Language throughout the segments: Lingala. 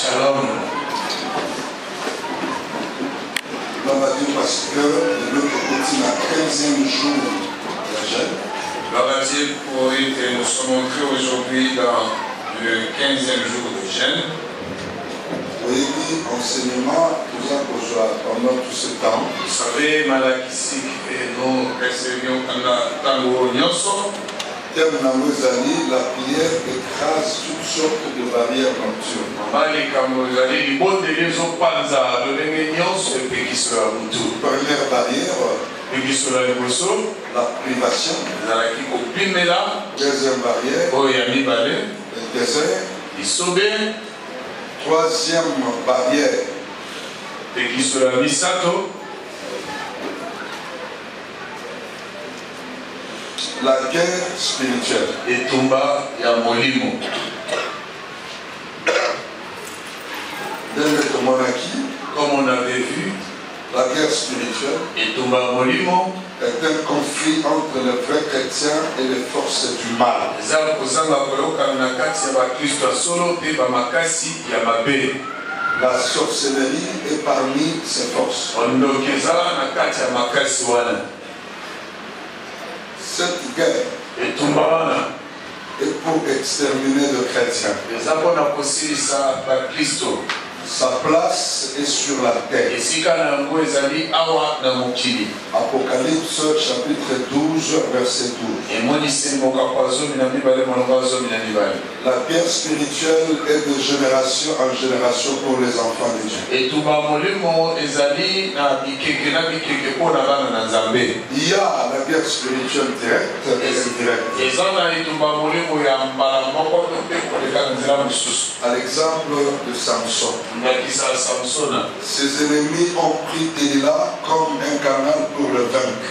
Shalom. On va dire parce que le petit a 15e jour de jeûne. Nous sommes entrés aujourd'hui dans le 15e jour de jeûne. Oui, enseignement, nous avons pendant tout ce temps. Vous savez, Malakisi et nous recevions Tango Nyoso. Thème Namozali, la prière écrase toutes sortes de barrières nocturnes. Première barrière, la privation. Deuxième barrière, le désert. Troisième barrière, la guerre spirituelle. Et Tumba ya Molimo. Comme on avait vu, la guerre spirituelle et Tumba Molimo est un conflit entre les vrais chrétiens et les forces du mal. La sorcellerie est parmi ces forces. Cette guerre est pour exterminer le chrétien. Sa place est sur la terre. Apocalypse chapitre 12, verset 12. La guerre spirituelle est de génération en génération pour les enfants de Dieu. Il y a la guerre spirituelle directe et indirecte. À l'exemple de Samson. Ses ennemis ont pris Delilah comme un canal pour le vaincre.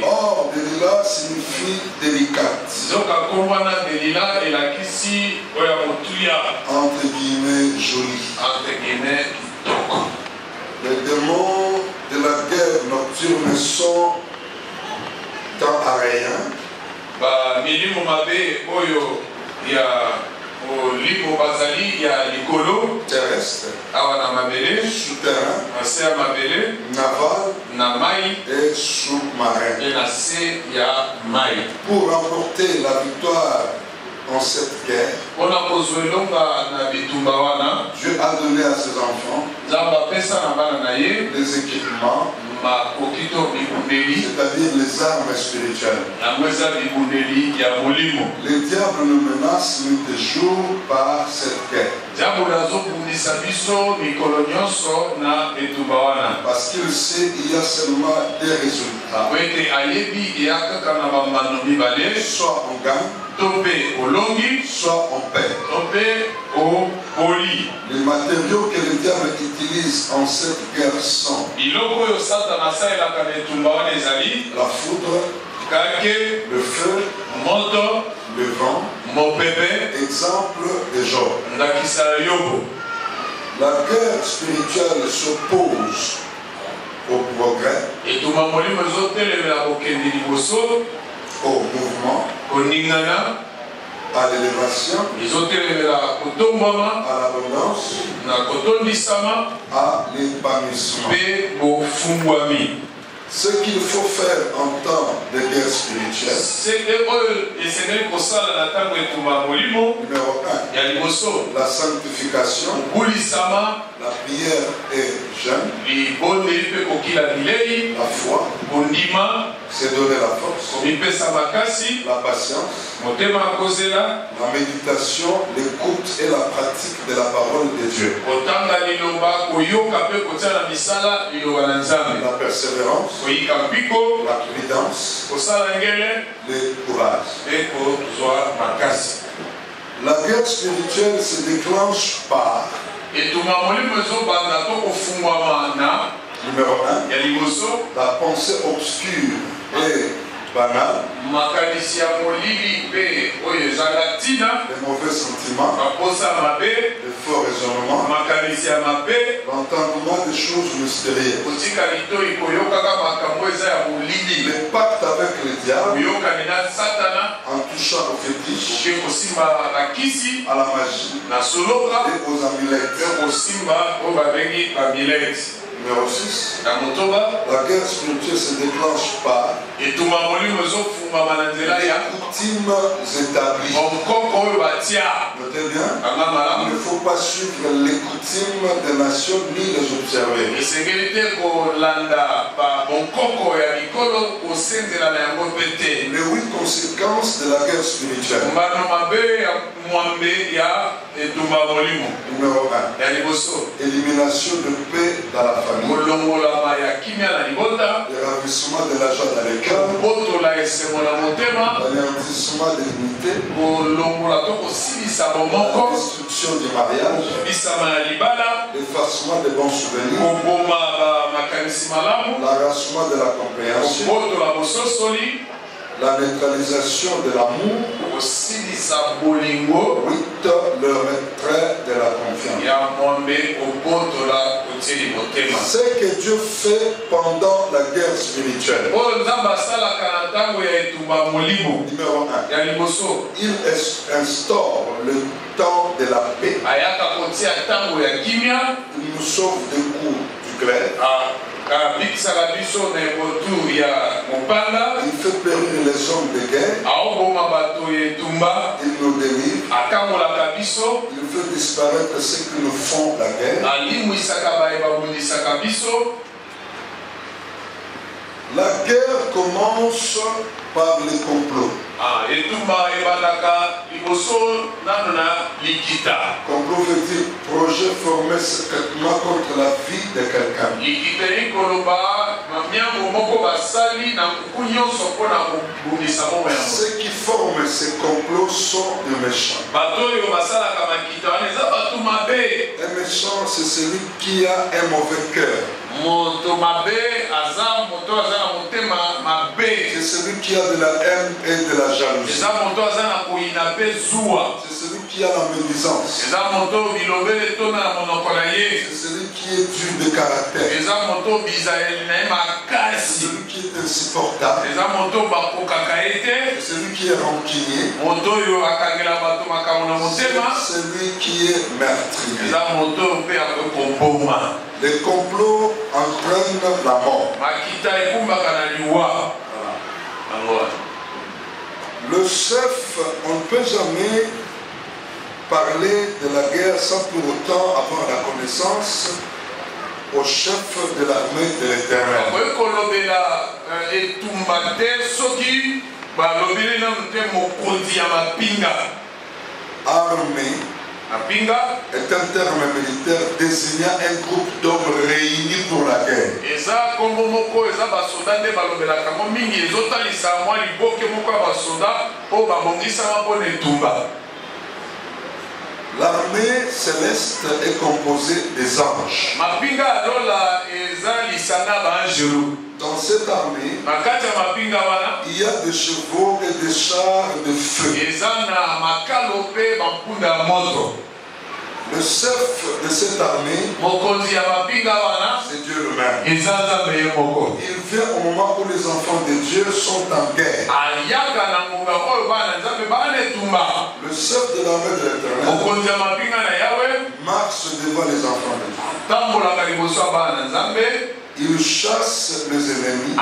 Or, Delilah signifie délicate. Entre guillemets, jolie. Les démons de la guerre nocturne sont tant à rien. Terrestre, souterrain, naval et sous-marin. Pour remporter la victoire en cette guerre, Dieu a donné à ses enfants les équipements, c'est-à-dire les armes spirituelles. Les diables nous menacent nuit et jour par cette guerre. Parce qu'il sait qu'il y a seulement des résultats. Soit on gagne, soit on perd. Les matériaux que le diable utilise en cette guerre sont la foudre, le feu, le vent, exemple de Job. La guerre spirituelle s'oppose au progrès, au mouvement, à l'élévation, à l'abondance, à l'épanouissement. Ce qu'il faut faire en temps de guerre spirituelle, numéro 1, la sanctification, la prière et jeûne, la foi, c'est donner la force, la patience, la méditation, l'écoute et la pratique de la parole de Dieu, la persévérance, la prudence, le courage. La guerre spirituelle se déclenche par numéro 1, la pensée obscure et banale, les mauvais sentiments, les faux raisonnements, l'entendement des choses mystérieuses, les pactes avec le diable en tout touchant aux fétiches, à la magie et aux amulettes. Numéro 6. La guerre spirituelle se déclenche par les coutumes établies. Notez bien, il ne faut pas suivre les coutumes des nations ni les observer. Les 8 conséquences de la guerre spirituelle. Numéro 1. Élimination de paix dans la famille. Le ravissement de la joie dans les cœurs. L'anéantissement de l'unité. La destruction du mariage. L'effacement des bons souvenirs. L'arrachement de la compréhension. La neutralisation de l'amour. 8. Le retrait de la confiance. Ce que Dieu fait pendant la guerre spirituelle. Numéro 1. Il instaure le temps de la paix. Il nous sauve des coups du glaive. Il fait périr les hommes de guerre. Il nous délivre. Il fait disparaître ceux qui nous font la guerre. La guerre commence par les complots. Complot veut dire projet formé secrètement contre la vie de quelqu'un. Ceux qui forment ces complots sont des méchants. Un méchant, c'est celui qui a un mauvais cœur. C'est celui qui a de la haine et de la jalousie. C'est celui qui a la médisance. C'est celui qui est dur de caractère. C'est celui qui est insupportable. C'est celui qui est rancunier. C'est celui qui est meurtrier. Les complots entraînent la mort. Le chef, on ne peut jamais parler de la guerre sans pour autant avoir la connaissance au chef de l'armée de l'Éternel. Armée est un terme militaire désignant un groupe d'hommes réunis pour la guerre. L'armée céleste est composée des anges. Dans cette armée, il y a des chevaux et des chars de feu. Le chef de cette armée, c'est Dieu lui-même. Il vient au moment où les enfants de Dieu sont en guerre. Le chef de l'armée de l'Éternel marche devant les enfants de Dieu. Il chasse les ennemis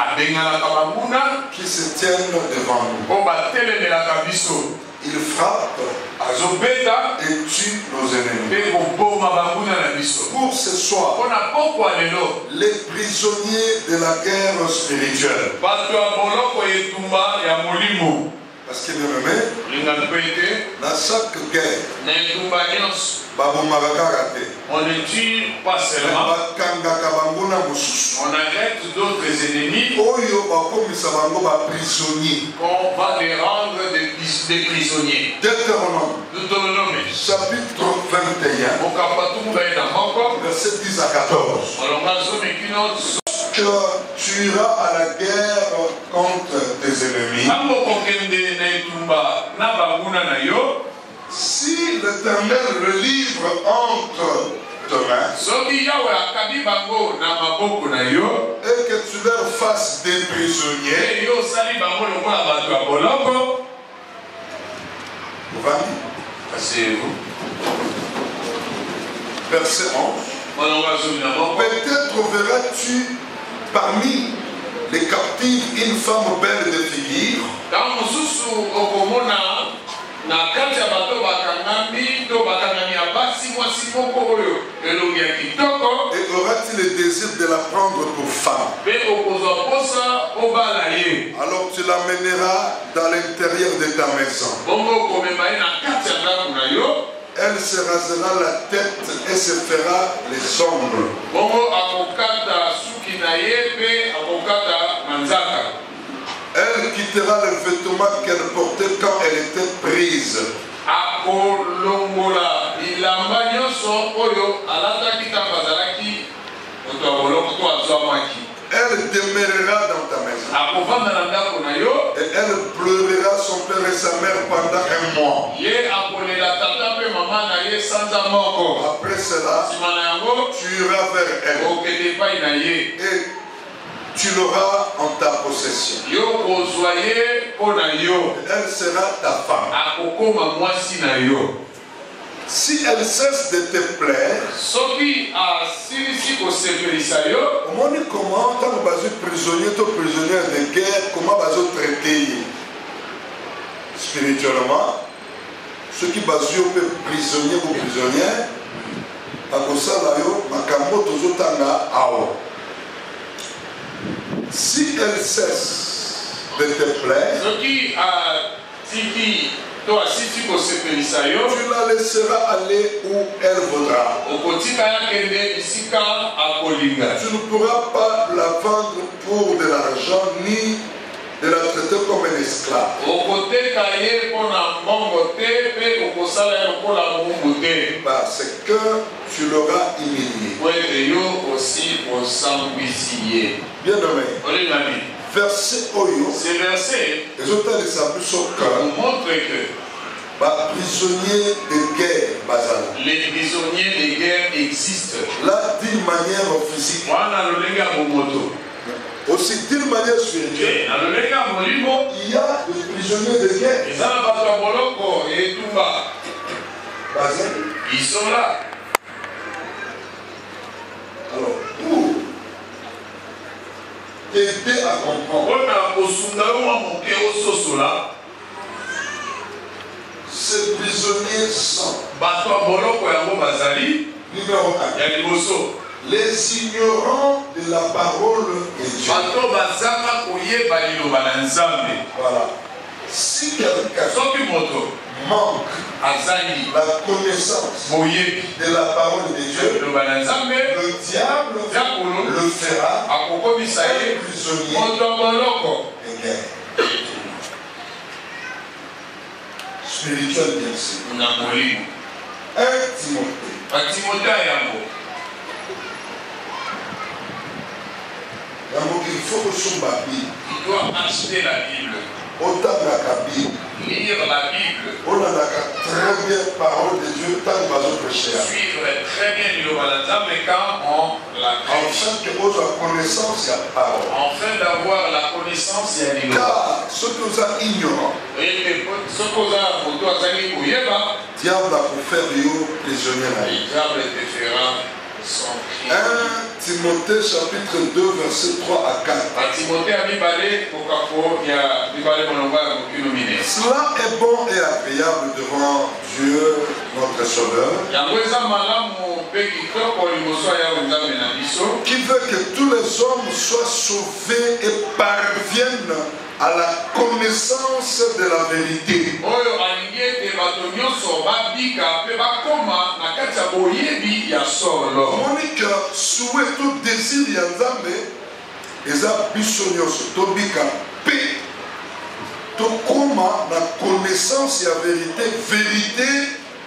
qui se tiennent devant nous. Il frappe et tue nos ennemis. Pour ce soir, les prisonniers de la guerre spirituelle. Parce que bien aimé, dans chaque guerre, on ne tue pas seulement, on arrête d'autres ennemis, qu'on va les rendre des prisonniers. Deutéronome, chapitre 21, verset 10 à 14. Que tu iras à la guerre contre tes ennemis. Si l'Éternel le livre entre tes mains et que tu leur fasses des prisonniers, Asseyez-vous. Verset 11. Peut-être verras-tu parmi les captives une femme belle de figure. Et aura-t-il le désir de la prendre pour femme? Alors tu l'amèneras dans l'intérieur de ta maison. Elle se rasera la tête et se fera les ongles. Elle quittera le vêtement qu'elle portait quand elle était prise. Elle demeurera dans ta maison. Et elle pleurera son père et sa mère pendant un mois. Après cela, tu iras vers elle. Et tu l'auras en ta possession. Elle sera ta femme. Si elle cesse de te plaire, comment tant que prisonnier de guerre, comment traiter spirituellement, ceux qui basent prisonnier ou prisonnière, si elle cesse de te plaire, tu la laisseras aller où elle voudra. Tu ne pourras pas la vendre pour de l'argent ni de la traiter comme un esclave. Parce que tu l'auras humilié. Bien aimé. Verset Oyo. Ces versets nous montrent que prisonniers de guerre, les prisonniers de guerre existent. Là, d'une manière physique. Aussi d'une manière spirituelle. Il y a des prisonniers de guerre. Ils sont là. Alors, pour t'aider à comprendre, ces prisonniers sont numéro 1. Les ignorants de la parole de Dieu. Voilà. Si quelqu'un manque la connaissance de la parole de Dieu, le diable le fera un prisonnier de guerre. Spirituel, bien sûr. 1 Timothée. Il faut que ce soit la Bible. Il doit acheter la Bible. Autant la Bible. Lire la Bible. On a très bien parole de Dieu tant que prêcher. Suivre très bien le mais quand on la prêche. Afin que vous ayez connaissance de la parole. Afin d'avoir la connaissance de la car ce que vous êtes ignorant. Et ce que vous avez diable a pour faire prisonnier. Le diable te fera son crime. 1 Timothée chapitre 2 verset 3 à 4. Cela est bon et agréable devant Dieu notre Sauveur, qui veut que tous les hommes soient sauvés et parviennent à la connaissance de la vérité. Monique, souhait tout désir yanzambe, eza bisonyoso tobika pe to koma na connaissance ya vérité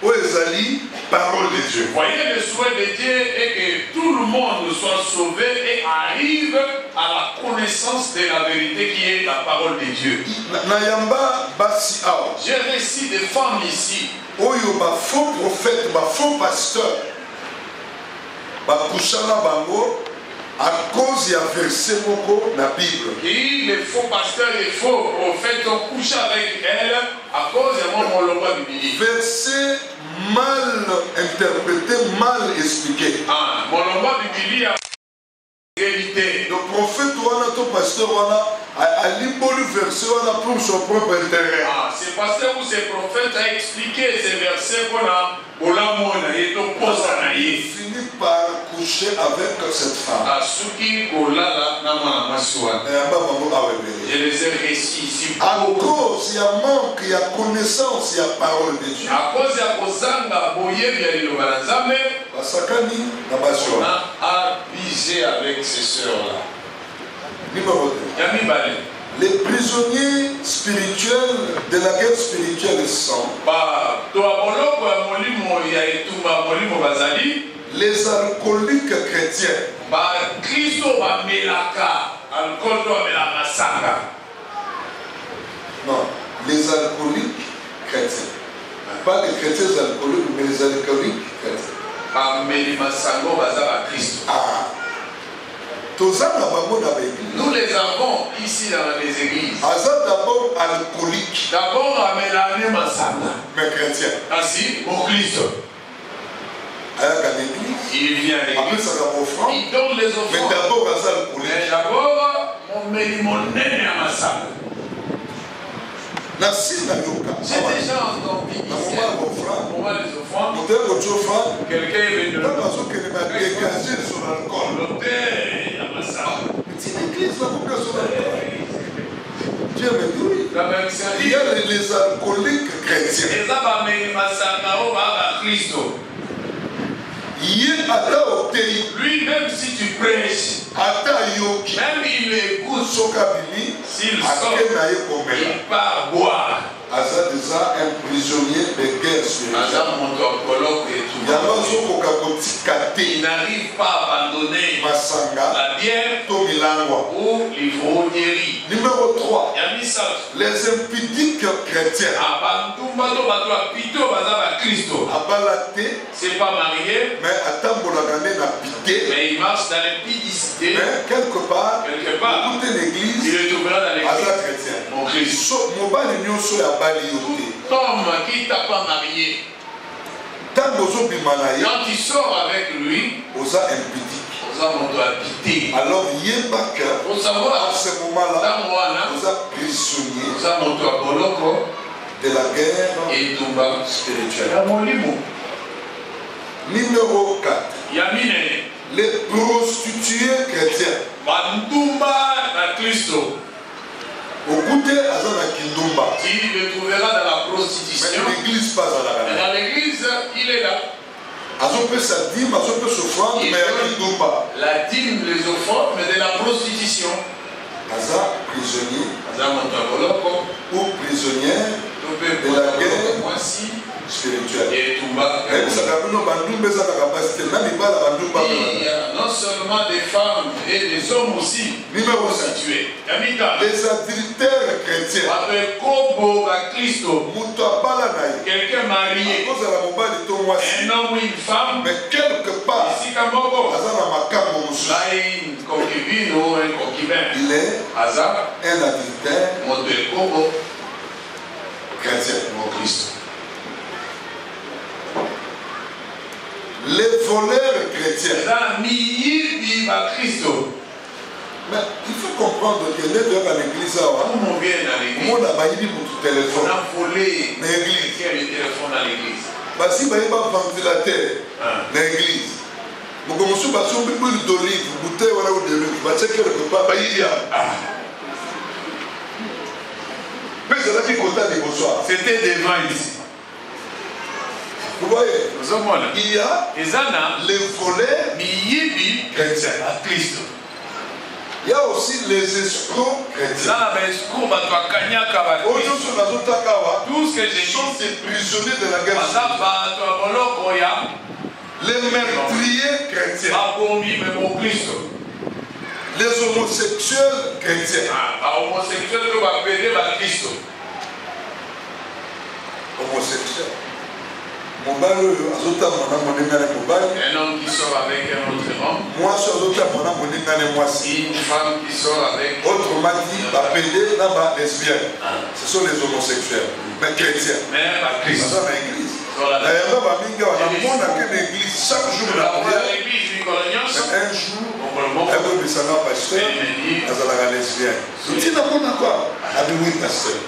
o ezali parole de Dieu. Voyez, le souhait de Dieu est que tout le monde soit sauvé et arrive à la connaissance de la vérité qui est la parole de Dieu. J'ai récit des femmes ici. Oyo ba faux prophète, ba faux pasteur, ba kushana bango à cause ya verset moko na Bible. Et les faux pasteurs, les faux prophètes ont couché avec elle à cause de mon Verset mal interprété, mal expliqué. Le prophète Wana, ton pasteur Wana, a libéré le verset Wana pour son propre intérêt. C'est parce que ce prophète a expliqué ces versets qu'on a. Il finit par coucher avec cette femme. Je les ai récits ici. À cause, il y a manque, il y a connaissance, il y a parole de Dieu. À cause de on a abusé avec ces sœurs-là. Numéro 2. Les prisonniers spirituels de la guerre spirituelle sont les alcooliques chrétiens. Non, les alcooliques chrétiens. Pas les chrétiens alcooliques, mais les alcooliques chrétiens. Nous les avons ici dans les églises. D'abord alcoolique. D'abord à Mélanie Massanga. Mais chrétien. Ainsi, mon Christ. Il vient à l'église. Il donne les offrandes. Mais d'abord alcoolique. Mais d'abord, mon nez à Massanga. J'ai déjà entendu ici. On va les offrandes. Quelqu'un est venu. Dieu me dit oui. Il y a les alcooliques chrétiens. Lui, même si tu prêches, même il écoute, s'il sort, il part boire. Aza déjà un prisonnier de guerre spirituelle. Il n'arrive pas à abandonner la bière ou l'ivrognerie. Numéro 3. Les impudiques chrétiens. C'est pas marié, mais il marche dans l'impudicité. Mais quelque part, il est trouvera dans l'église. Mon Christ. Tout homme qui t'a pas marié, quand tu sors avec lui, alors pour savoir à ce moment-là, vous êtes prisonnier de la guerre spirituelle. Numéro 4. Les prostituées chrétiennes. Au goûter à Kindumba. Il le trouvera dans la prostitution. Mais l'église passe à la dans l'église, il est là. Azope sa dîme, azope s'offrande, mais à Kindumba. La dîme, les offrandes, mais de la prostitution. Aza prisonnier. Ou prisonnière de la guerre spirituelle. Il y a non seulement des femmes et des hommes aussi prostitués. Les adultères chrétiens. Quelqu'un marié, un homme ou une femme, mais quelque part, là une concubine ou un concubin. Il est un adultère chrétien. Mon Christ. Les voleurs chrétiens. Mais il faut comprendre que les deux à l'église, on vient à l'église, on a mon téléphone. On a volé l'église. Le téléphone à l'église. Bah si vous avez un ventilateur l'église, vous commencez à faire une huile d'olive, vous bouteille voilà ou de l'huile, vous allez quelque part, il y a. Mais c'est là qui comptait des bonsoirs. C'était devant ici. Vous voyez, il y a les voleurs chrétiens. Il y a aussi les escrocs chrétiens. Tout ce que j'ai sont des prisonniers de la guerre. Les meurtriers chrétiens. Les homosexuels chrétiens. Homosexuels. Un homme qui sort avec un autre homme. Une femme qui sort avec. Autrement dit, les lesbiennes. Ce sont les homosexuels. Mais chrétiens. Mais la Christ. Dans l'église. Chaque jour de la prière, un jour, elle veut me savoir pasteur, elle est lesbienne. Tu dis quoi? Elle dit oui, pasteur.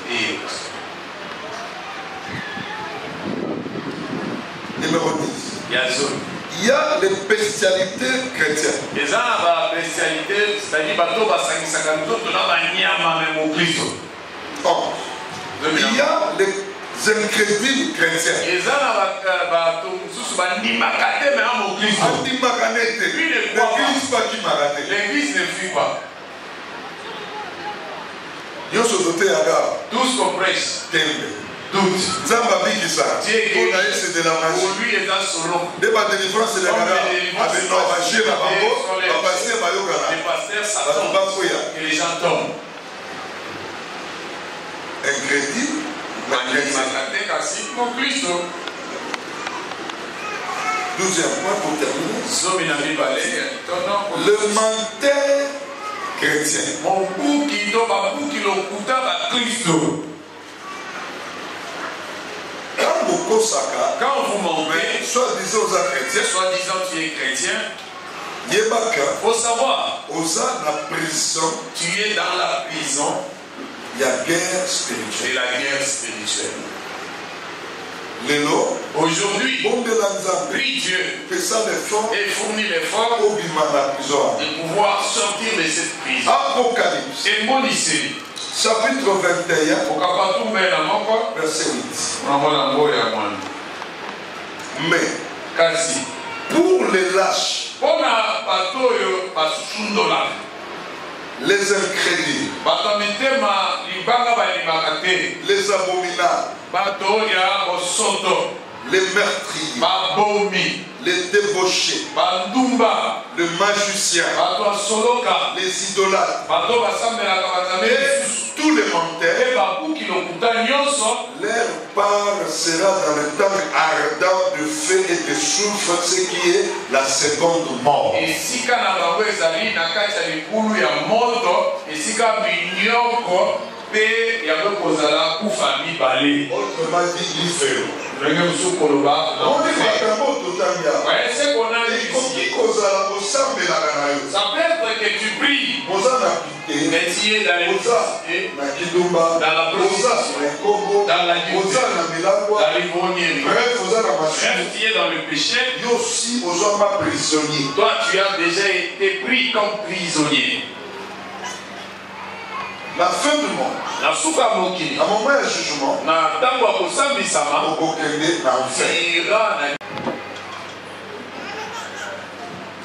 Numéro 10. Il y a les spécialités chrétiennes. Il y a les incrédules chrétiens. L'église ne fuit pas. Tous compressent. Doute. Dieu c'est de la magie. Pour lui, il est un solo. Les pasteurs s'attendent et les gens tombent. Incrédule. Deuxième point pour terminer. Le menteur chrétien. Quand vous mentez, soi-disant aux chrétiens, soi-disant tu es chrétien, il faut savoir, tu es dans la prison. Il y a guerre spirituelle. C'est la guerre spirituelle. Aujourd'hui, prie Dieu et fournit l'effort de pouvoir sortir de cette prison. Apocalypse. Et Moïse, chapitre 21, verset 8. Mais pour les lâches, les incrédules, les abominables, les meurtriers, les débauchés, le magicien, les idolâtres, et tous les menteurs, leur part sera dans le temps ardent de feu et de soufre, ce qui est la seconde mort. Autrement dit, l'iféro. Ça peut être que tu pries, mais tu es dans les dans la prostitution, dans la liberté, dans l'ivrognerie. Bref, tu es dans le péché. Toi, tu as déjà été pris comme prisonnier. La fin du monde, la soupe à moquer, à moment de jugement,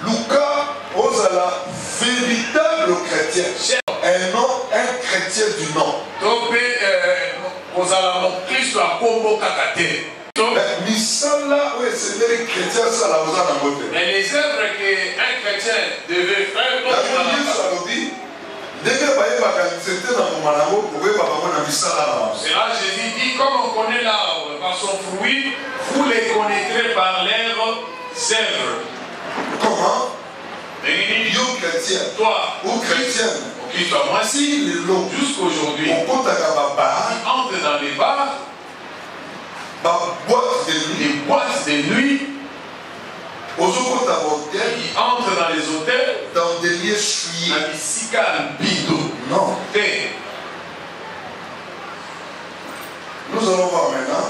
Lucas Ozala, véritable chrétien, un nom, un chrétien du nom. Mais les œuvres qu'un chrétien devait faire, c'est là Jésus dit, comme on connaît l'arbre par son fruit, vous les connaîtrez par leurs œuvres. Comment? Chrétien, toi ou chrétienne, moi si jusqu'aujourd'hui, il entre dans les bars, les boîtes de nuit, il entre dans les hôtels, dans des lieux souillés. Non. Nous allons voir maintenant.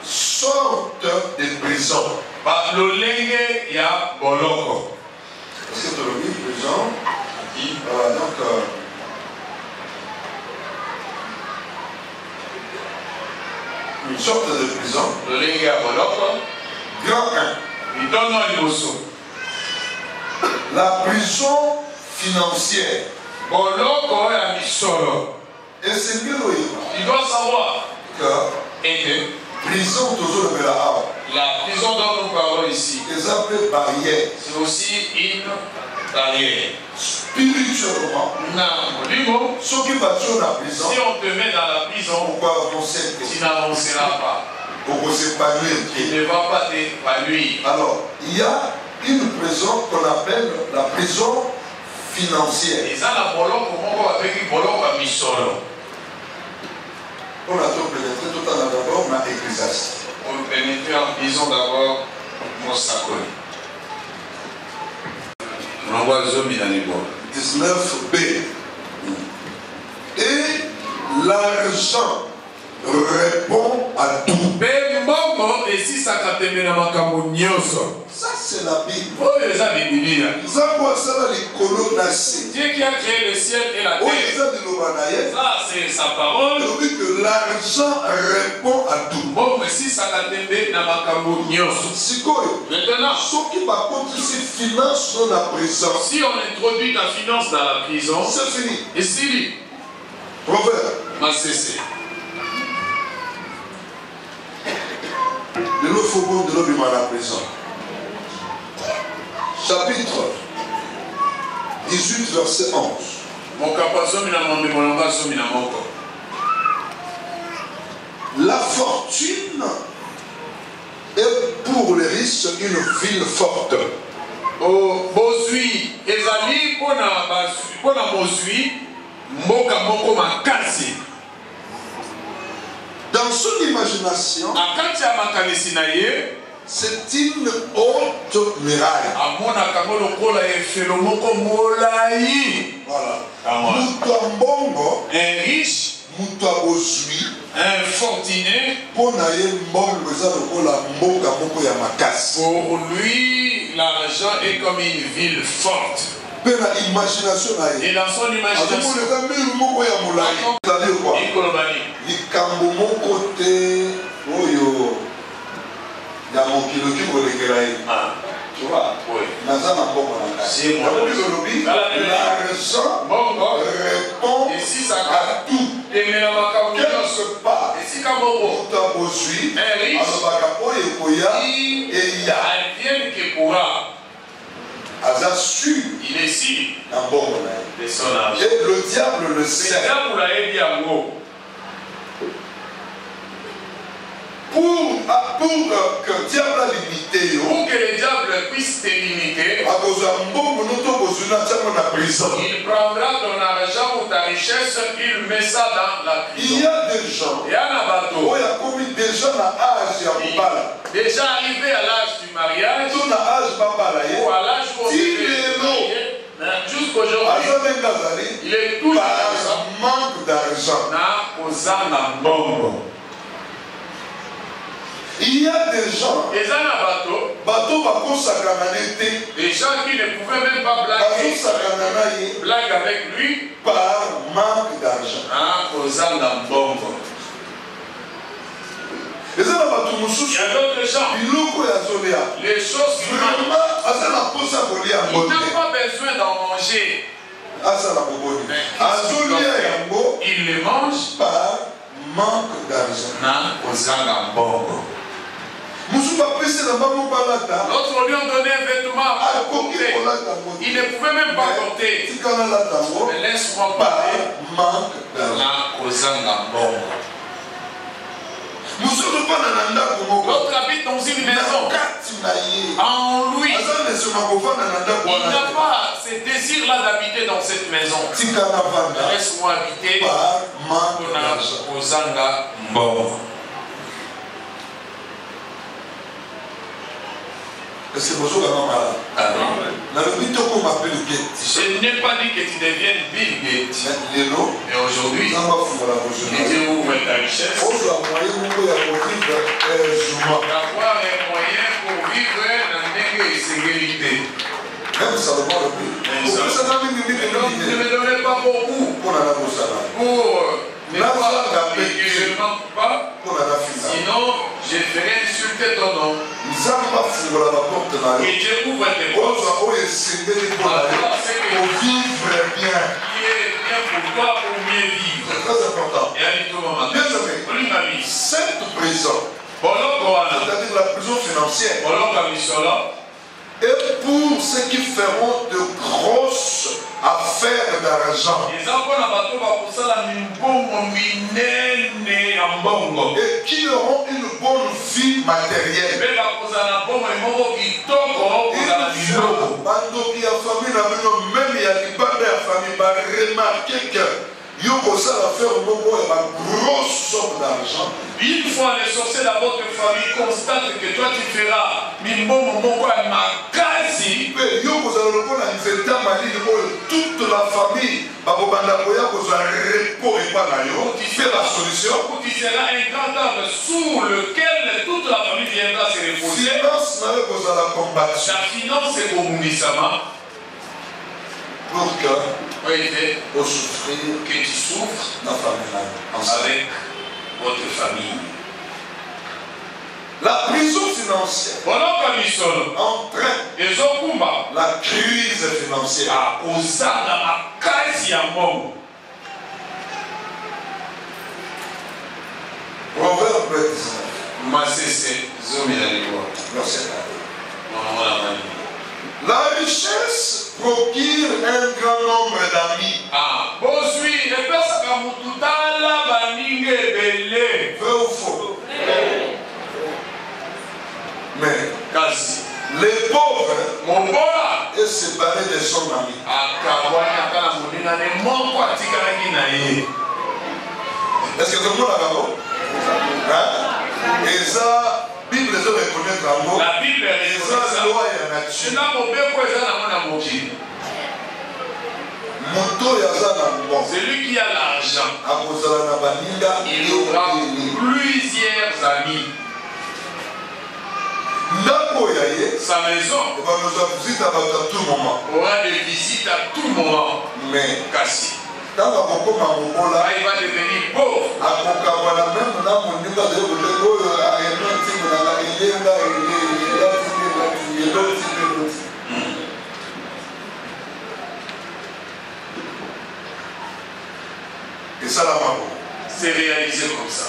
Sorte de prison. Parce que tu le dis prison. Donc, une sorte de prison. Grand 1. La prison financière. Et c'est mieux. Il doit savoir que prison toujours le la prison dont nous parlons ici, c'est aussi une barrière. Spirituellement, si on te met dans la prison, tu n'avanceras pas. Il ne va pas t'épanouir. Alors, il y a une prison qu'on appelle la prison financière. On a tout pénétré tout en d'abord, on a Ecclésiaste. On pénètre en disant d'abord Mosakoli. On envoie Zomi dans les bords. 19b. Et l'argent répond à tout. Ça c'est la Bible. Dieu qui a créé le ciel et la terre. Ça c'est sa parole. Que l'argent répond à tout. Maintenant, si on introduit la finance dans la prison, c'est fini. Et si Proverbe. De l'eau faubourg de l'eau à la prison. Chapitre 18, verset 11. La fortune est pour les riches une ville forte. Dans son imagination, c'est une haute muraille. Voilà. Mutuambongo, un riche, un fortuné, pour lui, l'argent est comme une ville forte. Et dans son imagination, tu vois, oui. L'argent répond à tout. Quelque part, il est sûr de son argent. Et le diable le sait. Pour que le diable a limité, pour que le diable puisse te limiter, il prendra ton argent ou ta richesse, il met ça dans la prison. Il y a des gens déjà arrivé à l'âge du mariage ou à l'âge où on se jusqu'aujourd'hui, il est tout par manque d'argent. Il y a des gens, des gens qui ne pouvaient même pas blaguer avec lui par manque d'argent. Il y a d'autres gens, les choses humaines, il n'a pas besoin d'en manger. Il les mange par manque d'argent. L'autre lui a donné un vêtement à porter. Il ne pouvait même pas porter. Mais laisse-moi parler. L'autre habite dans une maison. En lui, il n'a pas ce désir-là d'habiter dans cette maison. Laisse-moi habiter. Est-ce que vous avez malade? Je n'ai pas dit que tu deviennes Bill Gates. Et aujourd'hui, Dieu ouvre ta richesse. D'avoir un moyen pour vivre dans une sécurité. Même Salomon ne me donnez pas beaucoup pour ne pas, sinon je ferai insulter ton nom. Et Dieu ouvre tes portes pour vivre bien. Qui est bien pour toi pour mieux vivre. C'est très important. Et allez tout le monde. Cette prison, c'est-à-dire la prison financière, et pour ceux qui feront de grosses affaires d'argent. et qui auront une bonne vie matérielle. Bando qui a famille même il y a des bandes de famille va remarquer que ça va faire une grosse somme d'argent. Une fois les sorciers dans votre famille constatent que toi tu feras toute la famille la solution. Tu seras un grand arbre sous lequel toute la famille viendra se reposer. La finance est au Mounisama. Pour que tu souffres avec votre famille. La prison financière entraîne la crise financière. Proverbe 19. La richesse procure un grand nombre d'amis. Vrai ou faux? Mais les pauvres est séparé de son ami. Est-ce que tout le monde a d'accord? Et ça, Bible les reconnaît comme mot. La Bible est la loi et la nature. Celui qui a l'argent, il aura plusieurs amis. Sa maison aura des visites à tout moment. Mais il va devenir pauvre. Et ça, c'est réalisé comme ça.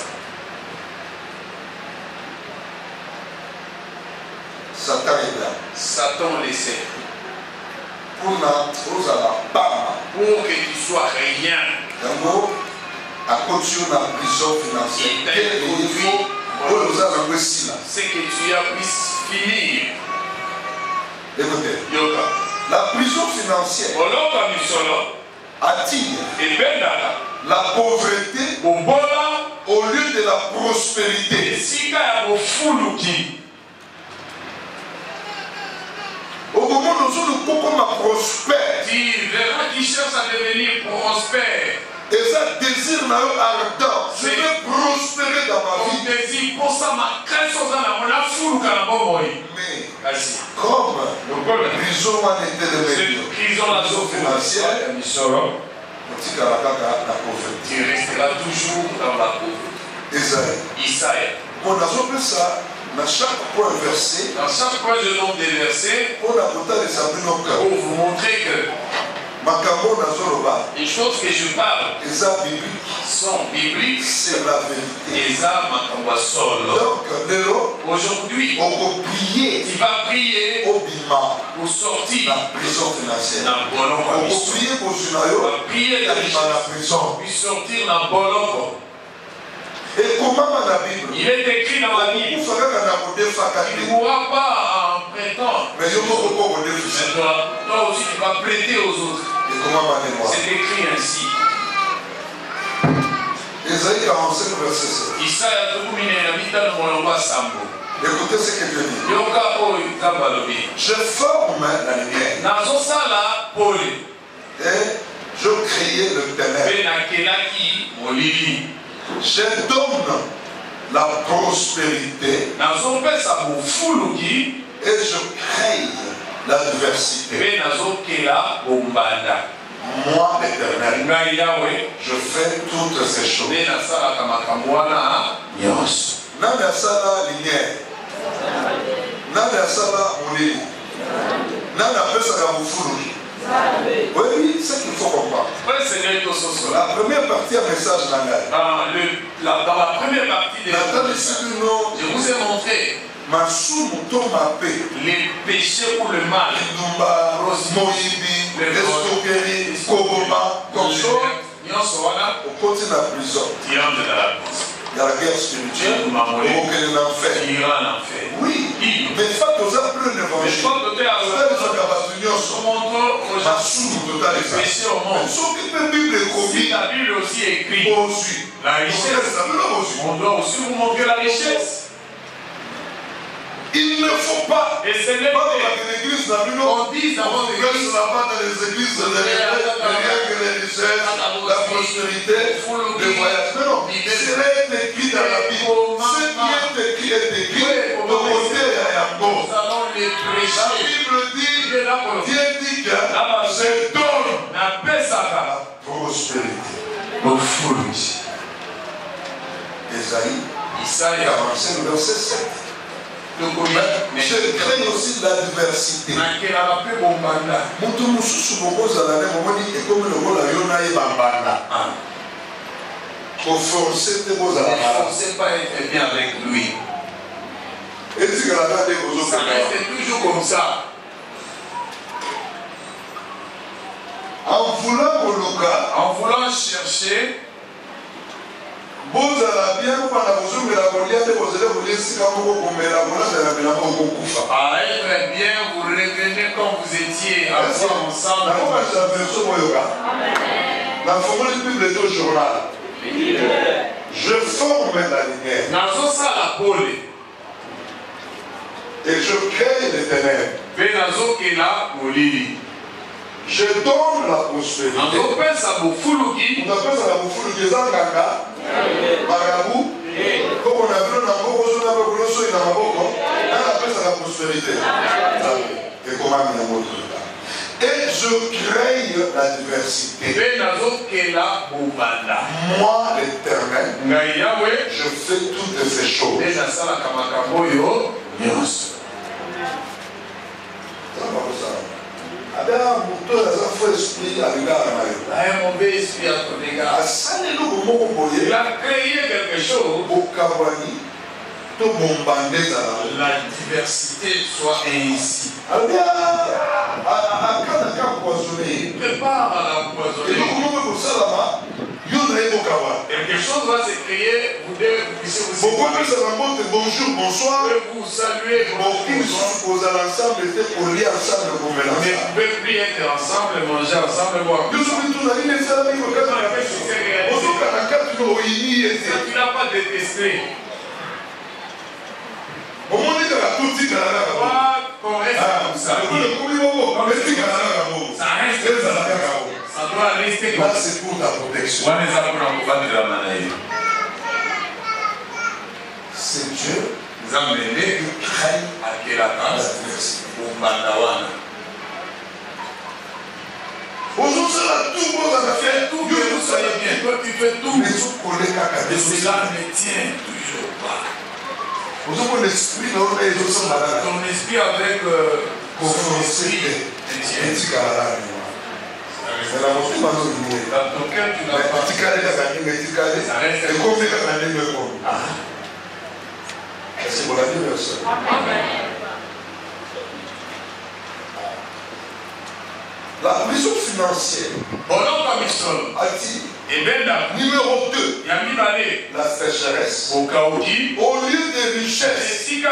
Satan le sait. Pour que tu sois rien. À cause de la prison financière. C'est que tu as pu finir. Écoutez. La prison financière attire la pauvreté au lieu de la prospérité. Au moment où nous prospère, tu verras qu'il cherche à devenir prospère. Et ça désir ardent. Je vais prospérer dans ma vie. Mais comme la prison était de financière, tu resteras toujours dans la pauvreté. Isaïe. On a fait ça. Dans chaque point versé, de nombre de versets, pour vous montrer que les choses que je parle sont bibliques, c'est la vérité. Donc, aujourd'hui, tu vas prier pour sortir la prison financière. Prier la prison, puis sortir dans Boloko. Et comment la Bible? Il est écrit dans la Bible. Tu ne pourras pas en prétendre. Mais toi aussi tu vas prêter aux autres. C'est écrit ainsi. Isaïe 45, verset 7. Écoutez ce que Dieu dit. Je forme la lumière. Et je crée le ténèbre. Je donne la prospérité et je crée l'adversité. Moi, l'Éternel, je fais toutes ces choses. Nana sala lumière. Nana sala molili. Nana pesa kabufulu. Oui, c'est ce qu'il faut comprendre. La première partie du message dans la première partie de je vous ai montré les péchés ou le mal. Comme ça, on continue la prison. il y a la guerre spirituelle. Donc elle est en enfer. Oui, mais il faut que vous ayez plus l'évangile. Si la Bible aussi écrit la richesse, on doit aussi vous montrer la richesse. Il ne faut pas. Et c'est même dans l'église, on dit avant dans les églises, les richesses, la prospérité, le voyage. Mais non, c'est écrit dans la Bible. Ce qui est écrit est écrit. De côté et à gauche. Nous allons les prêcher. La Bible dit, Dieu dit que je donne la prospérité. Isaïe 45, verset 7. Je crains aussi l'adversité. Ne forcez pas être bien avec lui. Ça reste toujours comme ça. En voulant chercher, à être bien, vous revenez quand vous étiez ensemble. Je forme la lumière. Et je crée les ténèbres. Je donne la prospérité. On appelle ça la prospérité. Et je crée la diversité. Moi, l'Éternel, je fais toutes ces choses. Il a un mauvais esprit à ton égard. Il a créé quelque chose. La diversité soit ainsi. Prépare à l'empoisonner. Quelque chose va se créer. Vous puissiez vous bonjour, bonsoir. Vous saluer. Vous allez ensemble, pour lire ensemble, vous ne pouvez plus être ensemble, manger ensemble, boire. Tu n'as pas détesté. Ça doit rester comme ça. C'est pour ta protection. C'est Dieu qui crée la diversité. Aujourd'hui, tout le monde a fait tout. Vous savez bien. Tu fais tout. Mais cela ne tient toujours pas. Ton esprit avec son esprit dans ton cœur, tu n'as pas. La prison financière. Numéro 2. La sécheresse. Au lieu de richesse. Il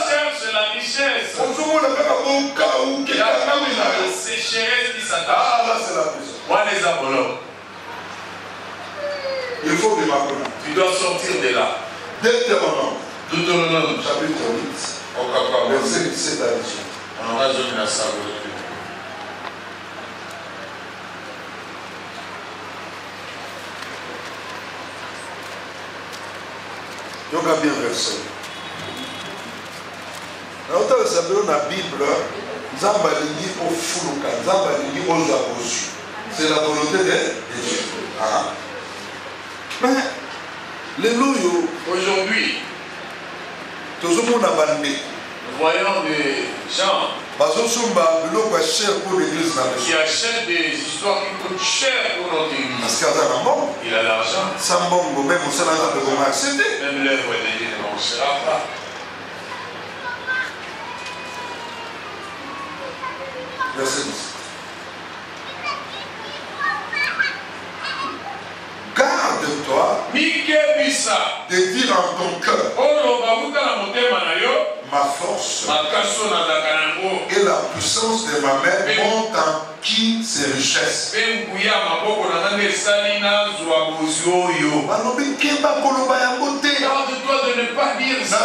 cherche la richesse. La sécheresse qui s'attache. Ah, là c'est la prison. Il faut que tu dois sortir de là. Deutéronome. Chapitre 8. Verset 17 à 18. Donc, bien verset. Dans la Bible, c'est la volonté de Dieu. Mais, aujourd'hui, nous voyons des gens qui achètent des histoires qui coûtent cher pour notre église. Il a l'argent. Même l'œuvre de Dieu ne marchera pas. Verset 10. de dire en ton cœur, ma force et la puissance de ma main montent en qui ces richesses. Garde-toi de ne pas dire ça.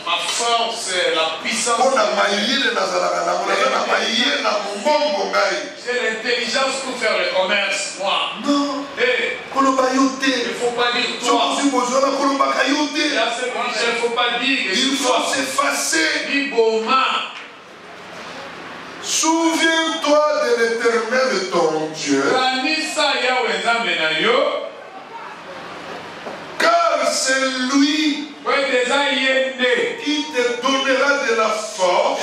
Ma force, la puissance. J'ai l'intelligence pour faire le commerce, moi. Non. Il ne faut pas dire toi. Il ne faut pas dire. Il faut s'effacer. Souviens-toi de l'Éternel ton Dieu. Car c'est lui qui te donnera de la force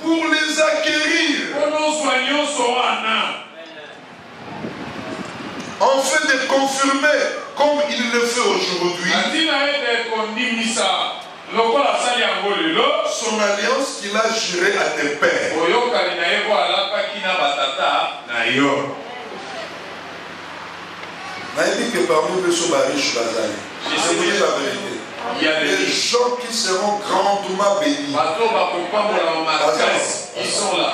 pour les acquérir. En fait de confirmer comme il le fait aujourd'hui son alliance qu'il a jurée à tes pères. Que parmi eux sont riches, je vous dis la vérité. Il y a des gens qui seront grandement bénis. Ils sont là.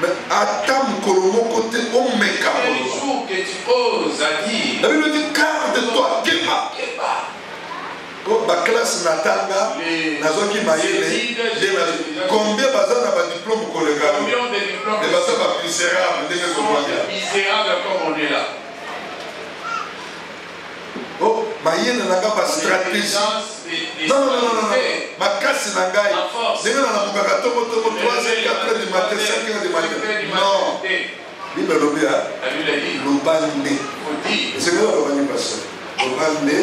Mais attends, Kolomo côté, on me les jours que tu oses à dire. La Bible dit garde-toi, Képa. Ma classe Natanga, Nazoki Mayele, combien bazar n'a pas diplôme pour le gars? Combien de diplômes? Les bazar pas misérables, misérables comme on est là. Oh, Mayele n'a pas stratégie. Non. Ma casse n'a pas. C'est là la Bugarato, 3h, 4h du matin, 5h du matin. Non. Bible lobby, hein? L'Obandé. C'est quoi l'Obandé, pasteur? L'Obandé.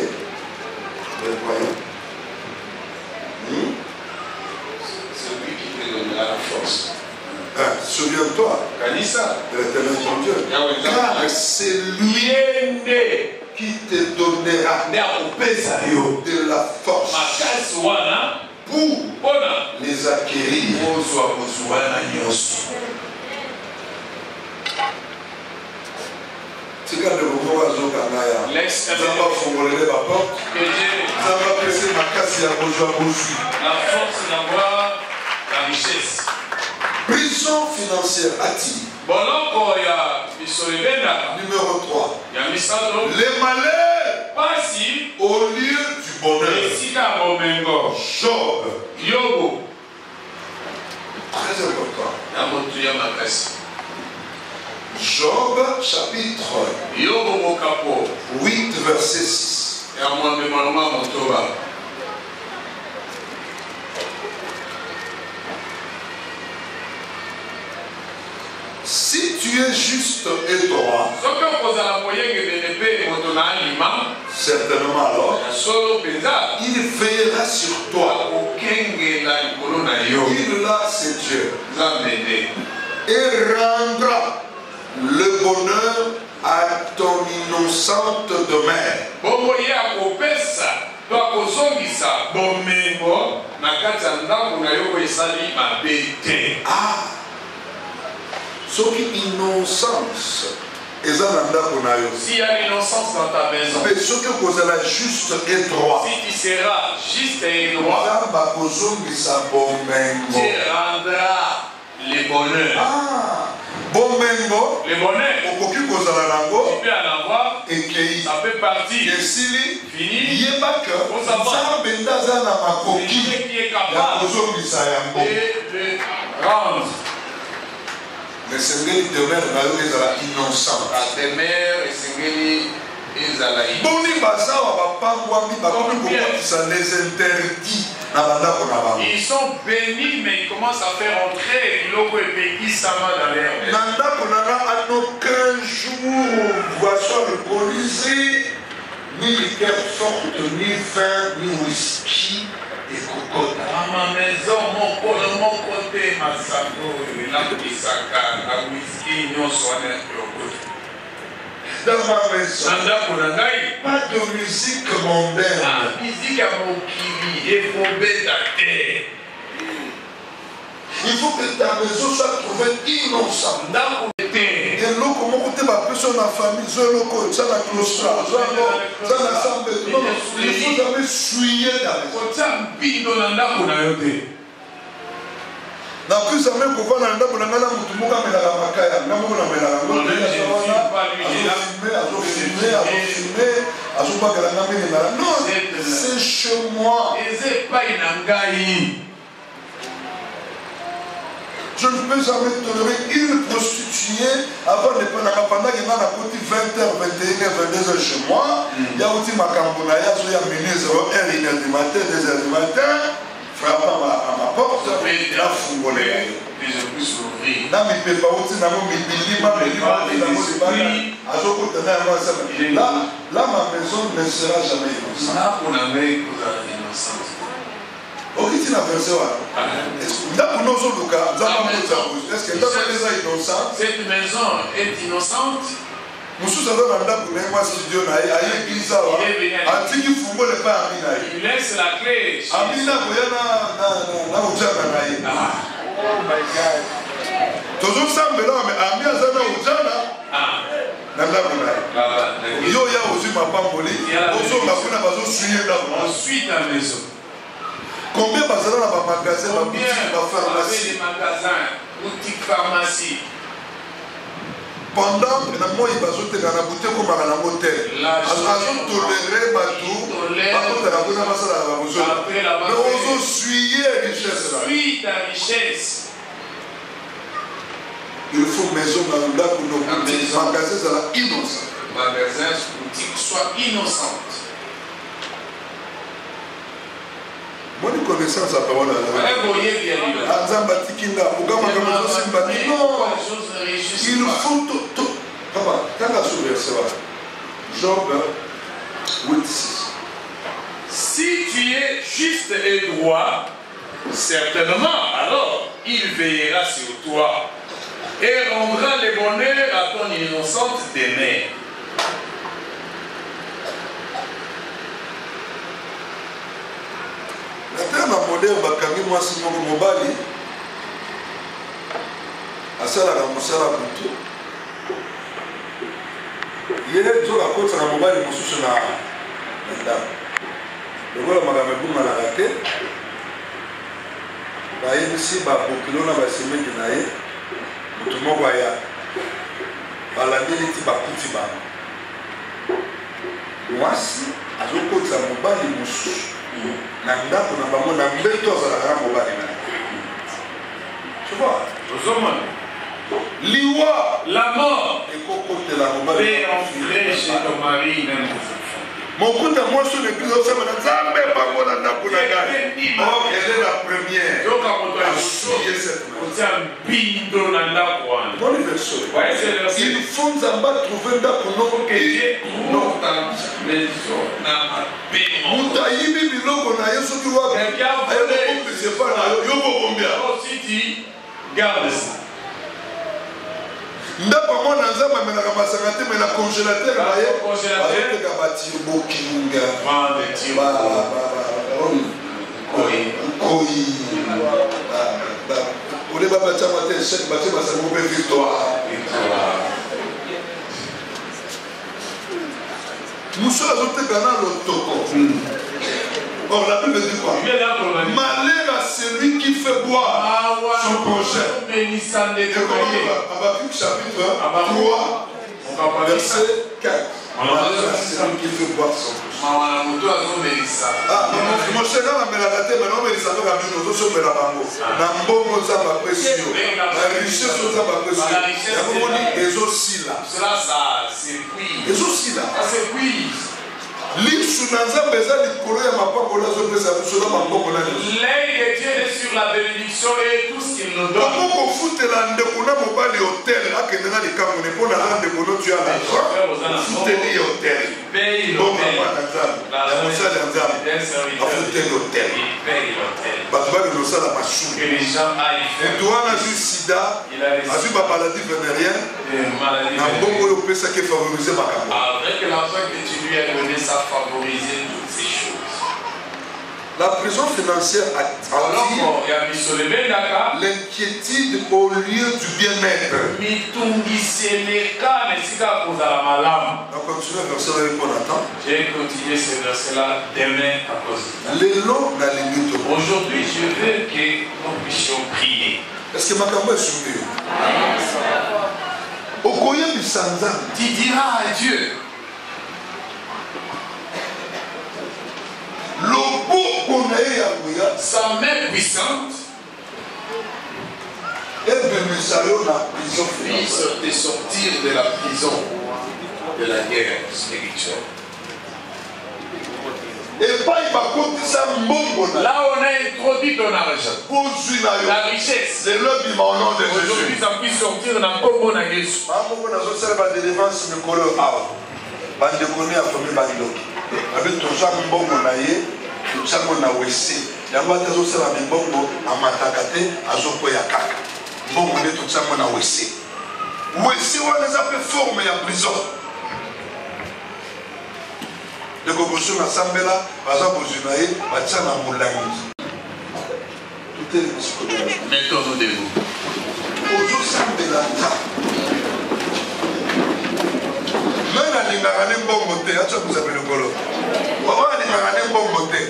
C'est lui qui te donnera la force. Souviens-toi de l'Éternel ton Dieu. Car c'est lui qui te donnera de la force pour les acquérir. La force d'avoir la richesse. Prison financière active. Numéro 3. Les malheurs au lieu du bonheur. Job. Très important. Job chapitre 8 verset 6. Si tu es juste et droit, certainement alors, il veillera sur toi. Il là, c'est Dieu. Et rendra le bonheur à ton innocente demeure. Ah, ce qui innocence. S'il y a l'innocence dans ta maison, mais ce que vous allez juste et droit, si tu seras juste et droit, Dieu rendra les bonheurs. Ah, bon mengo, les bonheurs, tu peux en avoir, ça peut partir. Fini, qui est capable de rendre. Mais c'est une demeure innocente. La demeure est innocente. Boni bazawa bapangwami bakomi ça les interdit na bandako na bango. Ils sont bénis mais ils commencent à faire entrer biloko epeki sama dans leur maison. Na ndako nanga à aucun jour boisson alcoolisée ni liqueur forte ni vin ni whisky et cocotte. À ma maison mon côté masako la kisaka la whisky nyonso wana cocotte. Dans ma maison, pas de musique mondaine. La musique à mon kili et faut bêter. Il faut que ta maison soit trouvée innocente. Et l'eau, comment tu vas personne dans la famille, ça la clostra, ça la sambe. Non, il faut jamais souiller ta maison. Na plus ça même qu'on va dans ndako na ngala mutu moka melaka makaya na mo na melaka ngo non c'est chez moi. Je ne peux jamais tolérer une prostituée avant de prendre pendant qu'il y a à côté 20h, 21h, 22h chez moi. Il y a aussi ma cambonaya, il y a minuit 0h, 1h du matin, 2h du matin. Frappant à ma porte, la fungolé. Là, ma maison ne sera jamais innocente. Cette maison est innocente. Il laisse la clé. Ensuite la maison. Combien de magasins, pharmacie, boutique, pharmacie. Pendant que nous avons boutique comme un hôtel, nous avons toléré la richesse. Il faut maison dans le lac où nos magasins soient innocents. Magasins, boutiques soient innocentes. Moi, je connais ça, la parole. Il faut tout. Job 8:6. Si tu es juste et droit, certainement, alors il veillera sur toi et rendra le bonheur à ton innocente demeure. Na modèle bakangi mwasi moko mobali asalaka mosala butu ye nzoka akotaka mobali mosusu na ndako lokola makambo ebunganaka te bayebisi babokilo na basemeki na ye moto moko aya balandeli ti bakuti bango mwasi azokotisa mobali mosusu na ndako na bango na mbeto azalaka na mobali na tu vois liwa la mort ekokotela mobali peut entrer chez ton mari même mokuta mwasi oyo ebiso osema na nzambe bango na ndako na ngai or elle est la première asuye cette il faut nzambe atrouve ndako noko moto ayibi biloko na ye soki wapi ayekokompese pa na yo yokokombia ndako yango na nzambe amelaka masanga te me na congélateur na ye azoteka batirbokinga koyi ole babatiama te échec batie basango mpe victoire mosu azoteka na lotoko. Or la Bible dit quoi? Malheur à celui qui fait boire son prochain. Habakkuk chapitre 3, verset 4. Malheur à celui qui fait boire son prochain. Mon cher, on a mis la tête, mais on a mis la tête, on a l'œil de Dieu est sur la bénédiction et tout ce qu'il nous donne. Que les gens aillent faire. Avec l'argent que tu lui as donné, ça favorisait toutes ces choses. La prison financière attire l'inquiétude au lieu du bien-être. On continue le verset avec Jonathan. J'ai continué ce verset-là demain à cause. Aujourd'hui, je veux que nous puissions prier. Est-ce que ma campagne est soumise? Tu diras à Dieu. Sa main puissante puisse te sortir de la prison de la guerre spirituelle. Là on a introduit ton argent, la richesse. Aujourd'hui ça puisse sortir dans le combo de Jésus. de Kokosu na Sambela, baza Bozunaye, Batiana Moulangi. Tout est psychologique. Mettons-nous debout. Ozo Sambela ta. Même à l'ingarané bongote, à ça vous avez le colo. Pourquoi à l'ingarané bongote?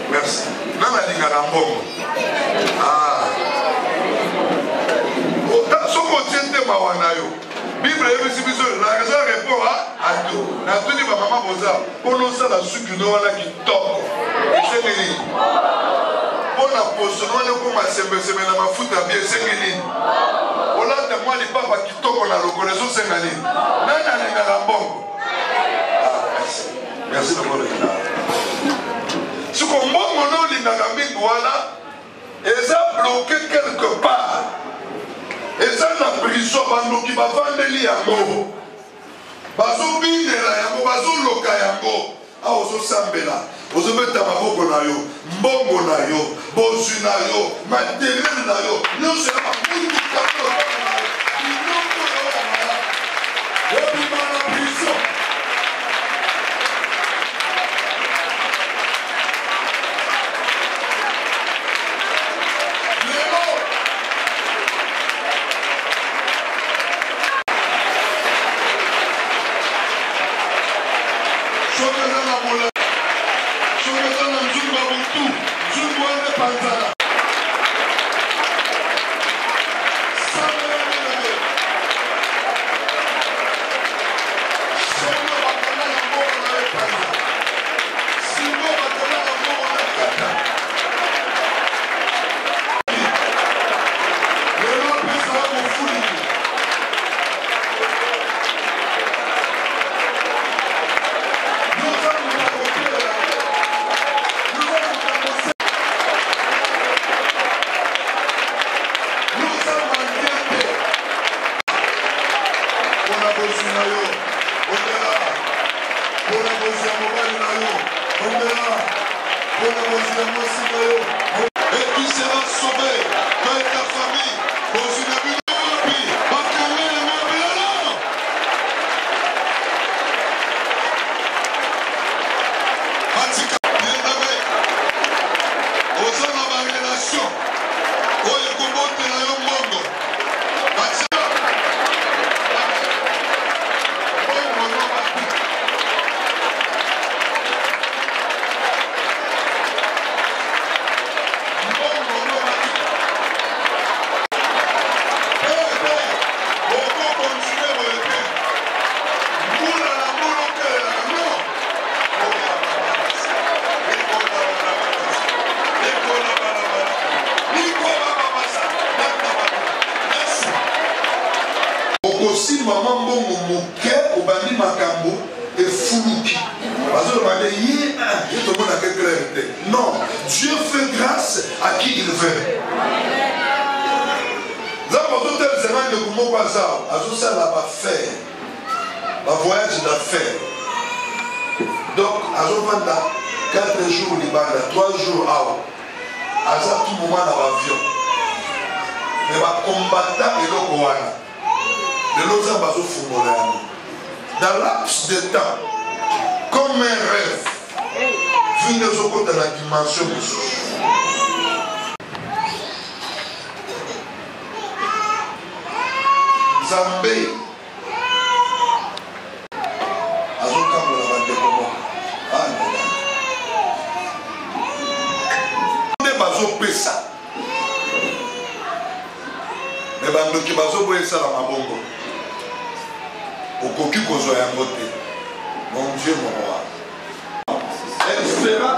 Merci. Même à l'ingarané bongote. Ah. Ce qu'on tient de Mawanayo. Bible la raison répond à tout. Na tout dit maman boza. Pour nous ça la sucre nous on a qui top. Et c'est nini. Pour la poste nous on comme sembe na mafuta bien c'est nini. On a de moi les papa qui top on a le connaissance c'est nini. Nana ni na bongo. Ah merci. Merci de mon état. Ce qu'on bongo non li na mingi wala. Ils ont bloqué quelque part. Et ça, la prison, qui va vendre yango. Bazo bindela yango, bazo loka yango. Ah, ozo sambela. Ozo meta maboko na yo, mbongo na yo, bozu na yo, matériel na yo. Nous c'est la boule du cadeau. Et puis dans la prison. Non, Dieu fait grâce à qui il veut. Voyage d'affaires. Donc, à 4 jours, 3 jours, à tout moment dans l'avion. Mais les combattants et le Goana, dans laps de temps, comme un rêve, vu dimension mosusu. Nzambe azokambola bandeko moko nde bazopesa me bandoki bazoboyesala mabongo okoki kozwa yango te. Mon Dieu, mon roi, elle fera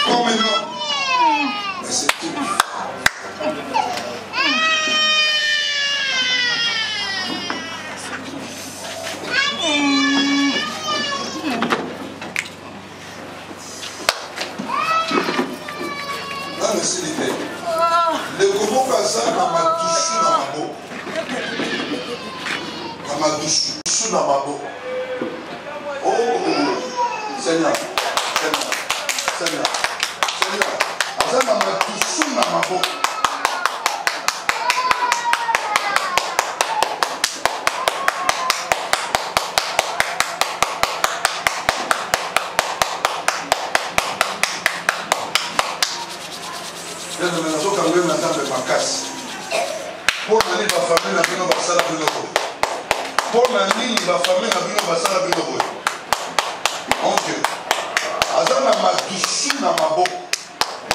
non maintenant, mais c'est tout. Le Congo Kaza na madusu na maboko. Na madusu na maboko. Oh, Seigneur, Seigneur, Seigneur, Seigneur. Aza na madusu na maboko. Pour la ligne, la famille n'a pas de salle à Binobo. Pour la ligne, la famille n'a pas de salle à Binobo. Mon Dieu. Azana ma douce na mabo.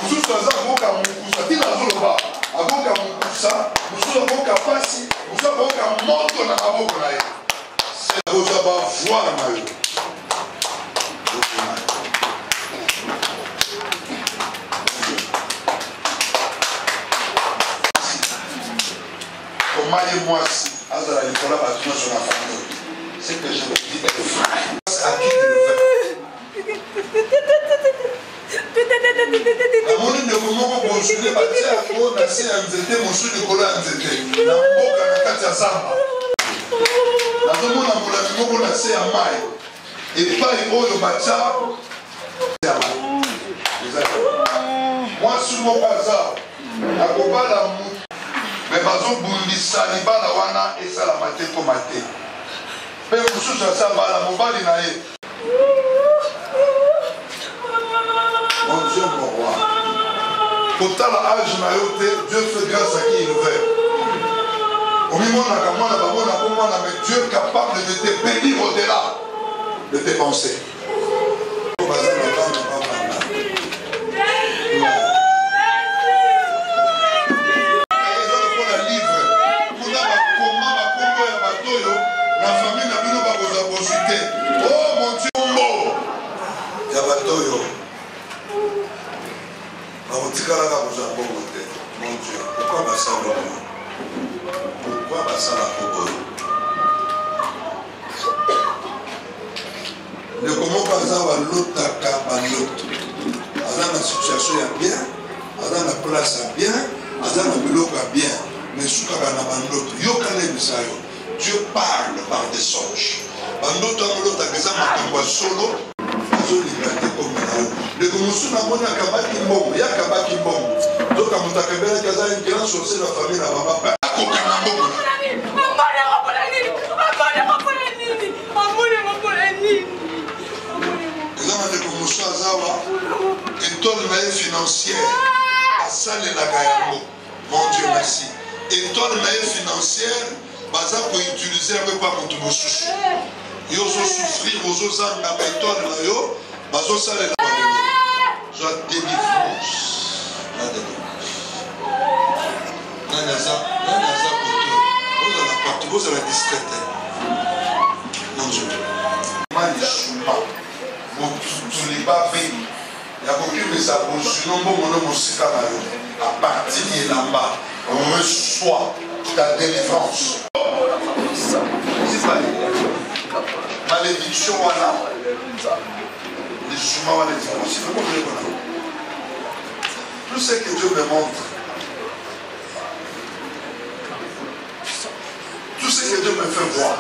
Musu saza boka mukusa. Tina zoloba. Aboka mukusa. Musu boka pasi. Musu boka moto na maboko na ye. C'est boza ba voir na yo. Moi aussi, ce que je me dis est vrai. À qui tu le fais? La monnaie de Momo pour jouer bâtir à quoi n'a si anzete mon sou de cola anzete. La boca na kati ya samba. La zomo na mola moko na se ya mai. Et pas oyo bacha ya mai. Moi sur mon bazar, na kobala mu mais bazo bundisa libala wana esala mate ko mate. Pe mususu asamba la mobali na ye. Mon Dieu, mon roi. Pourtant l'âge na yo te, Dieu fait grâce à qui il veut. Au moment où mais Dieu est capable de te bénir au-delà de tes pensées. La famille n'a plus pas besoin de consulter. Oh mon Dieu, mon mot. Yabatoyo. Mon Dieu, pourquoi ça va? Pourquoi ça va? Le comment pas ça va l'autre à l'autre. Dans la situation bien, dans la place bien, dans la boulot bien. Mais sous la l'autre, yo kane bisayo. Dieu parle par des songes. Bandoto ngolo takeza makambo solo. Azo liberté comme na. Le commençons na mona kabaki mbongo, ya kabaki mbongo. Donc quand on takebela kaza une grande sorcière de la famille na baba pa. Akokana mbongo. Étoile financière à salle la Gayamo. Mon Dieu, merci. Étoile financière, baza pour utiliser avec pas mon tout souci. Yo so souffrir aux autres na étoile na yo, bazo salle la Gayamo. Soit délivrance. La délivrance. Nanaza pour toi. Vous allez la porte, vous allez la discréter. Mon Dieu. Malishuma. Mon tout les babés. Il y a beaucoup de ça pour sinon bon mon musical à partir de là-bas on reçoit ta délivrance. C'est pas malédiction voilà. Les chemins voilà différents. Tout ce que Dieu me montre, tout ce que Dieu me fait voir,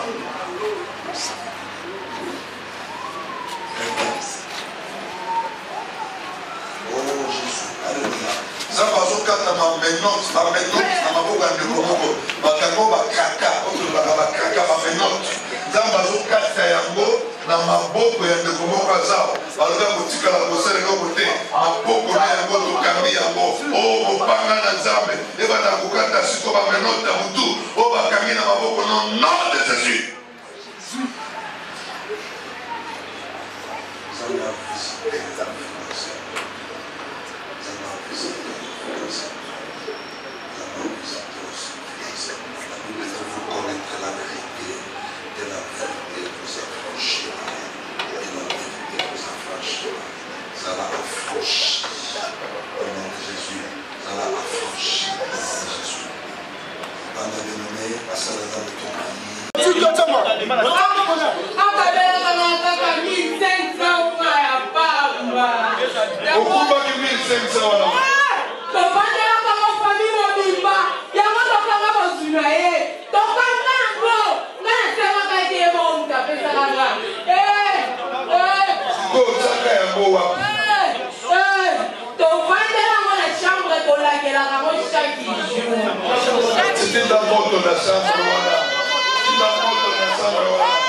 bamenote na maboko ya ndeko moko bakango bakaka otolobaka bakaka bamenote nzambe azokata yango na maboko ya ndeko moko azao baloka kotikala kosala eloko te maboko na yango tokangi yango oyo kopanga na nzambe ebanda kokata siko bamenote ya motu oyo bakangi na maboko no nom de Jésus. C'était dans votre chambre, voilà. Dans votre chambre, voilà.